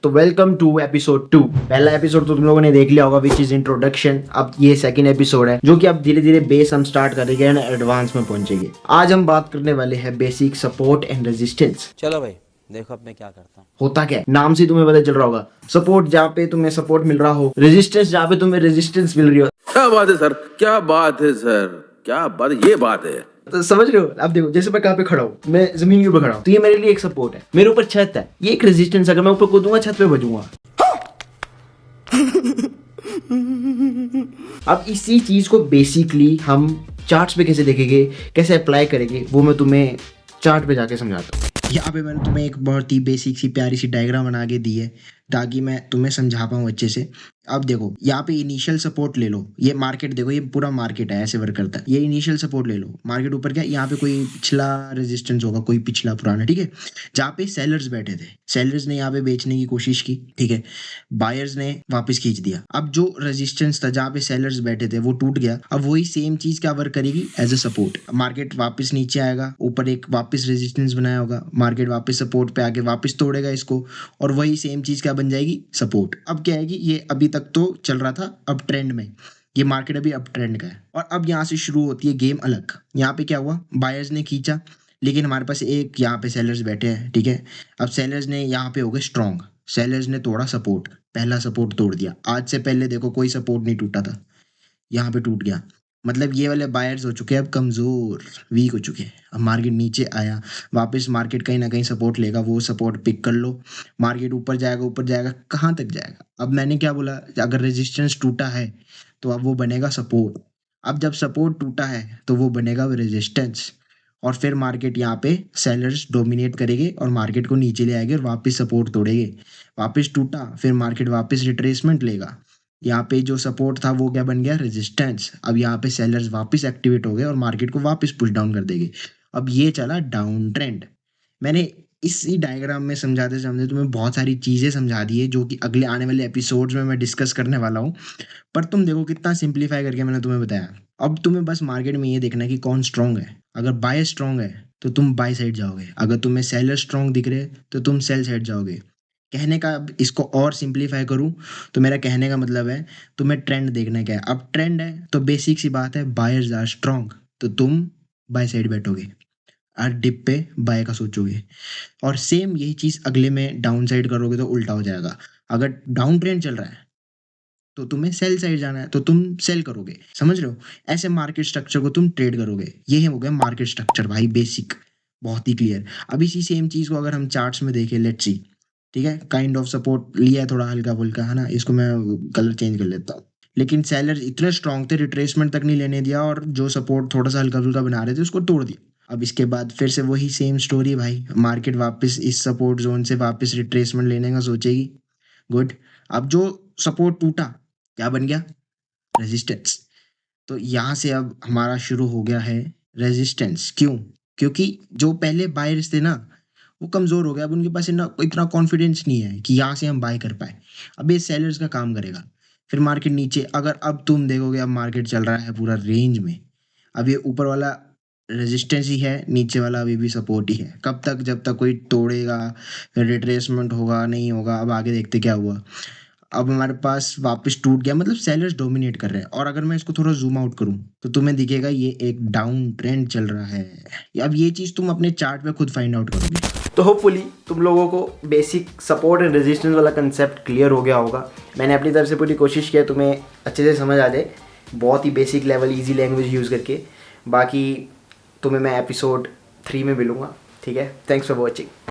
तो welcome to episode 2। पहला episode तो तुम लोगों ने देख लिया होगा विच इज इंट्रोडक्शन। अब ये सेकंड एपिसोड है जो कि अब धीरे धीरे बेस हम स्टार्ट करेंगे एंड एडवांस में पहुंचेंगे। आज हम बात करने वाले हैं बेसिक सपोर्ट एंड रेजिस्टेंस। चलो भाई देखो अब मैं क्या करता हूँ। होता क्या है, नाम से तुम्हें पता चल रहा होगा। सपोर्ट जहाँ पे तुम्हें सपोर्ट मिल रहा हो, रेजिस्टेंस जहाँ पे तुम्हें रेजिस्टेंस मिल रही हो। क्या बात है सर, क्या बात है सर, क्या बात, ये बात है। तो समझ रहे हो। अब देखो जैसे मैं कहाँ पे खड़ा हूँ, मैं जमीन के ऊपर खड़ा हूँ, तो ये मेरे लिए एक सपोर्ट है। मेरे ऊपर छत है, ये एक रेजिस्टेंस। अगर मैं ऊपर कूदूंगा छत पे बजूंगा। अब इसी चीज को बेसिकली हम चार्ट्स पे कैसे देखेंगे, कैसे अप्लाई करेंगे, वो मैं तुम्हें चार्ट पे जाके समझाता हूँ। यहाँ पे मैंने तुम्हें एक बहुत ही बेसिक सी प्यारी सी डायग्राम बना के दी है ताकि मैं तुम्हें समझा पाऊँ अच्छे से। अब देखो यहाँ पे इनिशियल सपोर्ट ले लो, ये मार्केट देखो, ये पूरा मार्केट है, ऐसे वर्क करता है। ये इनिशियल सपोर्ट ले लो, मार्केट ऊपर क्या, यहाँ पे कोई पिछला रेजिस्टेंस होगा, कोई पिछला पुराना, ठीक है, जहाँ पे सेलर्स बैठे थे। सेलर्स ने यहाँ पे बेचने की कोशिश की, ठीक है, बायर्स ने वापस खींच दिया। अब जो रेजिस्टेंस था जहाँ पे सेलर्स बैठे थे वो टूट गया। अब वही सेम चीज क्या वर्क करेगी एज अ सपोर्ट। मार्केट वापस नीचे आएगा, ऊपर एक वापस रेजिस्टेंस बनाया होगा, मार्केट वापस सपोर्ट पे आके वापस तोड़ेगा इसको, और वही सेम चीज क्या बन जाएगी, सपोर्ट। अब क्या है कि ये अभी तक तो चल रहा था अब ट्रेंड में, ये मार्केट अभी अप ट्रेंड का है, और अब यहाँ से शुरू होती है गेम अलग। यहाँ पे क्या हुआ, बायर्स ने खींचा, लेकिन हमारे पास एक यहाँ पे सेलर्स बैठे हैं, ठीक है। अब सेलर्स ने यहाँ पे हो गए स्ट्रॉन्ग, सेलर्स ने तोड़ा सपोर्ट, पहला सपोर्ट तोड़ दिया। आज से पहले देखो कोई सपोर्ट नहीं टूटा था, यहाँ पे टूट गया। मतलब ये वाले बायर्स हो चुके हैं अब कमजोर, वीक हो चुके हैं। अब मार्केट नीचे आया, वापस मार्केट कहीं ना कहीं सपोर्ट लेगा, वो सपोर्ट पिक कर लो। मार्केट ऊपर जाएगा, ऊपर जाएगा, कहाँ तक जाएगा। अब मैंने क्या बोला, अगर रेजिस्टेंस टूटा है तो अब वो बनेगा सपोर्ट। अब जब सपोर्ट टूटा है तो वो बनेगा रेजिस्टेंस, और फिर मार्केट यहाँ पे सेलर्स डोमिनेट करेंगे और मार्केट को नीचे ले आएंगे और वापस सपोर्ट तोड़ेंगे। वापस टूटा, फिर मार्केट वापस रिट्रेसमेंट लेगा। यहाँ पे जो सपोर्ट था वो क्या बन गया, रेजिस्टेंस। अब यहाँ पे सेलर्स वापस एक्टिवेट हो गए और मार्केट को वापस पुश डाउन कर देंगे। अब ये चला डाउन ट्रेंड। मैंने इसी डायग्राम में समझाते समझाते तुम्हें बहुत सारी चीजें समझा दी है जो कि अगले आने वाले एपिसोड्स में मैं डिस्कस करने वाला हूँ। पर तुम देखो कितना सिंप्लीफाई करके मैंने तुम्हें बताया। अब तुम्हें बस मार्केट में ये देखना है कि कौन स्ट्रांग है। अगर बाय स्ट्रांग है तो तुम बाय साइड जाओगे, अगर तुम्हें सेलर स्ट्रांग दिख रहे तो तुम सेल साइड जाओगे। कहने का, अब इसको और सिंप्लीफाई करूं तो मेरा कहने का मतलब है तुम्हें ट्रेंड देखना क्या है। अब ट्रेंड है तो बेसिक सी बात है, बायर्स आर स्ट्रांग, तो तुम बाय साइड बैठोगे और डिप पे बाय का सोचोगे। और सेम यही चीज अगले में डाउन साइड करोगे तो उल्टा हो जाएगा। अगर डाउन ट्रेंड चल रहा है तो तुम्हें सेल साइड जाना है तो तुम सेल करोगे। समझ रहे हो, ऐसे मार्केट स्ट्रक्चर को तुम ट्रेड करोगे। ये हो गया मार्केट स्ट्रक्चर भाई, बेसिक, बहुत ही क्लियर। अब इसी सेम चीज को अगर हम चार्ट्स में देखें, लेट्स सी, ठीक है, काइंड ऑफ सपोर्ट लिया है थोड़ा हल्का फुल्का, है ना, इसको मैं कलर चेंज कर लेता हूँ। लेकिन सेलर इतने स्ट्रांग थे, रिट्रेसमेंट तक नहीं लेने दिया, और जो सपोर्ट थोड़ा सा हल्का फुल्का बना रहे थे उसको तोड़ दिया। अब इसके बाद फिर से वही सेम स्टोरी भाई, मार्केट वापस इस सपोर्ट जोन से वापस रिट्रेसमेंट लेने का सोचेगी। गुड। अब जो सपोर्ट टूटा क्या बन गया, रेजिस्टेंस। तो यहाँ से अब हमारा शुरू हो गया है रेजिस्टेंस। क्यों, क्योंकि जो पहले बायर्स थे ना वो कमजोर हो गए। अब उनके पास इतना कॉन्फिडेंस नहीं है कि यहाँ से हम बाय कर पाए। अब ये सेलर्स का काम करेगा। फिर मार्केट नीचे, अगर अब तुम देखोगे अब मार्केट चल रहा है पूरा रेंज में। अब ये ऊपर वाला रेजिस्टेंस ही है, नीचे वाला अभी भी सपोर्ट ही है। कब तक, जब तक कोई तोड़ेगा, फिर रिट्रेसमेंट होगा, नहीं होगा। अब आगे देखते क्या हुआ। अब हमारे पास वापस टूट गया, मतलब सेलर्स डोमिनेट कर रहे हैं। और अगर मैं इसको थोड़ा जूम आउट करूं तो तुम्हें दिखेगा ये एक डाउन ट्रेंड चल रहा है। अब ये चीज तुम अपने चार्ट पे खुद फाइंड आउट करोगे। तो होपफुली तुम लोगों को बेसिक सपोर्ट एंड रेजिस्टेंस वाला कंसेप्ट क्लियर हो गया होगा। मैंने अपनी तरफ से पूरी कोशिश की है तुम्हें अच्छे से समझ आ जाए, बहुत ही basic level easy language use करके। बाकी तुम्हें मैं एपिसोड 3 में मिलूँगा, ठीक है। Thanks for watching.